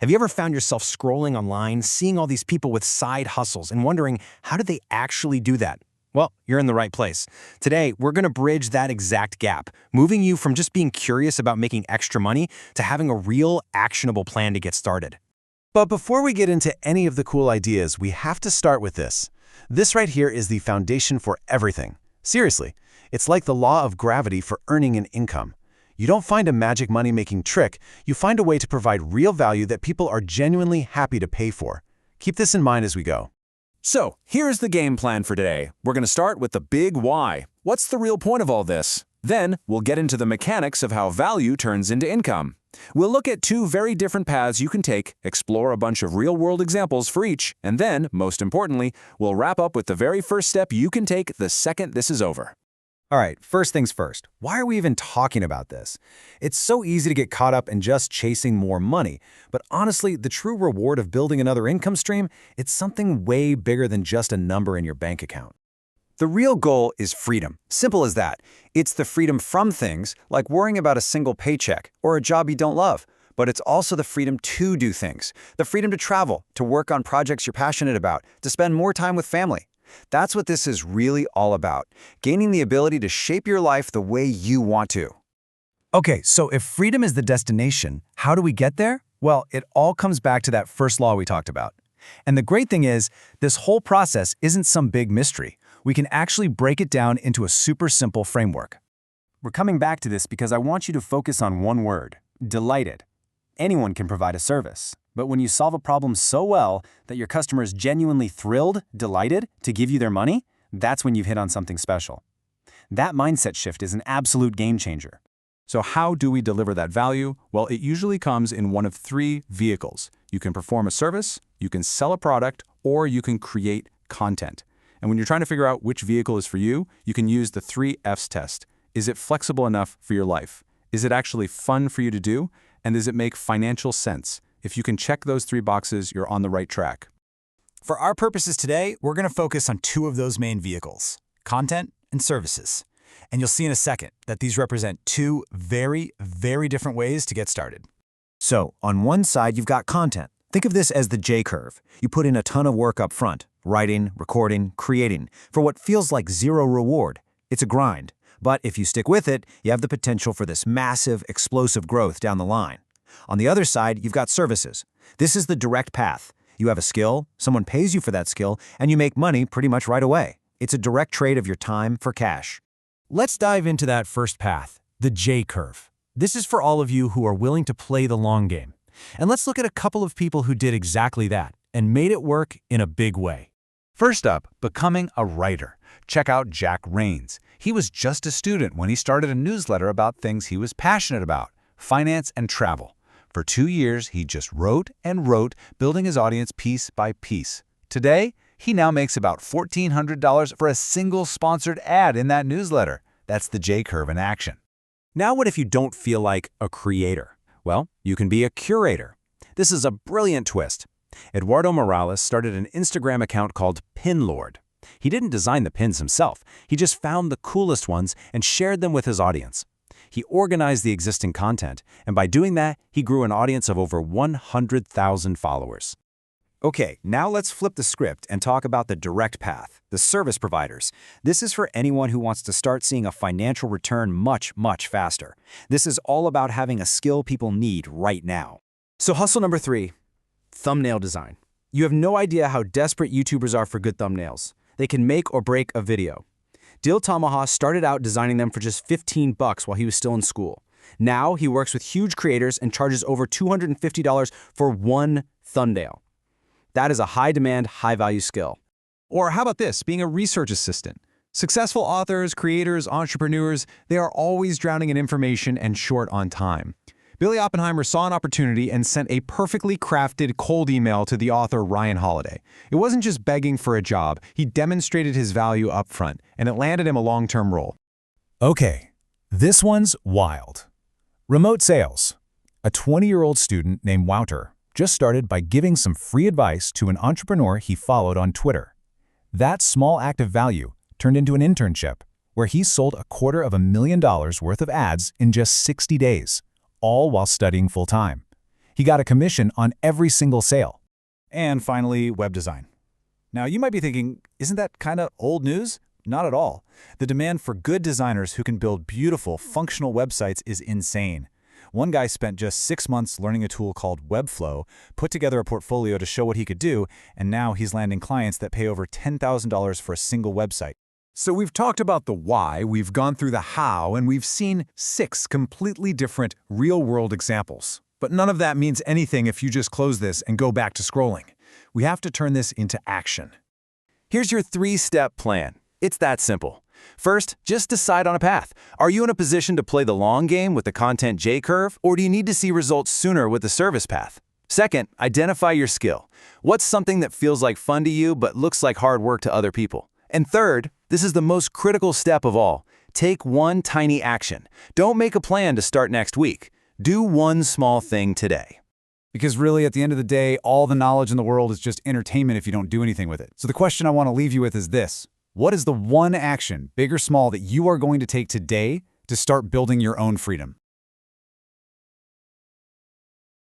Have you ever found yourself scrolling online, seeing all these people with side hustles and wondering, how did they actually do that? Well, you're in the right place. Today, we're going to bridge that exact gap, moving you from just being curious about making extra money to having a real, actionable plan to get started. But before we get into any of the cool ideas, we have to start with this. This right here is the foundation for everything. Seriously, it's like the law of gravity for earning an income. You don't find a magic money-making trick, you find a way to provide real value that people are genuinely happy to pay for. Keep this in mind as we go. So, here's the game plan for today. We're going to start with the big why. What's the real point of all this? Then, we'll get into the mechanics of how value turns into income. We'll look at two very different paths you can take, explore a bunch of real-world examples for each, and then, most importantly, we'll wrap up with the very first step you can take the second this is over. All right, first things first. Why are we even talking about this? It's so easy to get caught up in just chasing more money, but honestly, the true reward of building another income stream, it's something way bigger than just a number in your bank account. The real goal is freedom. Simple as that. It's the freedom from things, like worrying about a single paycheck or a job you don't love. But it's also the freedom to do things, the freedom to travel, to work on projects you're passionate about, to spend more time with family. That's what this is really all about, gaining the ability to shape your life the way you want to. Okay, so if freedom is the destination, how do we get there? Well, it all comes back to that first law we talked about. And the great thing is, this whole process isn't some big mystery. We can actually break it down into a super simple framework. We're coming back to this because I want you to focus on one word: delighted. Anyone can provide a service, but when you solve a problem so well that your customer is genuinely thrilled, delighted to give you their money, that's when you've hit on something special. That mindset shift is an absolute game changer. So how do we deliver that value? Well, it usually comes in one of three vehicles. You can perform a service, you can sell a product, or you can create content. And when you're trying to figure out which vehicle is for you, you can use the 3 F's test. Is it flexible enough for your life? Is it actually fun for you to do? And does it make financial sense? If you can check those 3 boxes, you're on the right track. For our purposes today, we're going to focus on 2 of those main vehicles: content and services. And you'll see in a second that these represent 2 very, very different ways to get started. So, on one side, you've got content. Think of this as the J-curve. You put in a ton of work up front, writing, recording, creating, for what feels like zero reward. It's a grind. But if you stick with it, you have the potential for this massive, explosive growth down the line. On the other side, you've got services. This is the direct path. You have a skill, someone pays you for that skill, and you make money pretty much right away. It's a direct trade of your time for cash. Let's dive into that first path, the J-curve. This is for all of you who are willing to play the long game. And let's look at a couple of people who did exactly that and made it work in a big way. First up, becoming a writer. Check out Jack Rains. He was just a student when he started a newsletter about things he was passionate about: finance and travel. For 2 years, he just wrote and wrote, building his audience piece by piece. Today, he now makes about $1,400 for a single sponsored ad in that newsletter. That's the J-curve in action. Now what if you don't feel like a creator? Well, you can be a curator. This is a brilliant twist. Eduardo Morales started an Instagram account called Pinlord. He didn't design the pins himself. He just found the coolest ones and shared them with his audience. He organized the existing content, and by doing that, he grew an audience of over 100,000 followers. Okay, now let's flip the script and talk about the direct path, the service providers. This is for anyone who wants to start seeing a financial return much, much faster. This is all about having a skill people need right now. So hustle number 3, thumbnail design. You have no idea how desperate YouTubers are for good thumbnails. They can make or break a video. Dil Tamaha started out designing them for just $15 while he was still in school. Now he works with huge creators and charges over $250 for one thumbnail. That is a high-demand, high-value skill. Or how about this, being a research assistant? Successful authors, creators, entrepreneurs, they are always drowning in information and short on time. Billy Oppenheimer saw an opportunity and sent a perfectly crafted cold email to the author Ryan Holiday. It wasn't just begging for a job, he demonstrated his value up front, and it landed him a long-term role. Okay, this one's wild. Remote sales. A 20-year-old student named Wouter just started by giving some free advice to an entrepreneur he followed on Twitter. That small act of value turned into an internship, where he sold $250,000 worth of ads in just 60 days. All while studying full-time. He got a commission on every single sale. And finally, web design. Now, you might be thinking, isn't that kind of old news? Not at all. The demand for good designers who can build beautiful, functional websites is insane. One guy spent just 6 months learning a tool called Webflow, put together a portfolio to show what he could do, and now he's landing clients that pay over $10,000 for a single website. So we've talked about the why, we've gone through the how, and we've seen 6 completely different real-world examples. But none of that means anything if you just close this and go back to scrolling. We have to turn this into action. Here's your 3-step plan. It's that simple. First, just decide on a path. Are you in a position to play the long game with the content J-curve, or do you need to see results sooner with the service path? Second, identify your skill. What's something that feels like fun to you but looks like hard work to other people? And third, this is the most critical step of all. Take one tiny action. Don't make a plan to start next week. Do one small thing today. Because really, at the end of the day, all the knowledge in the world is just entertainment if you don't do anything with it. So the question I want to leave you with is this. What is the one action, big or small, that you are going to take today to start building your own freedom?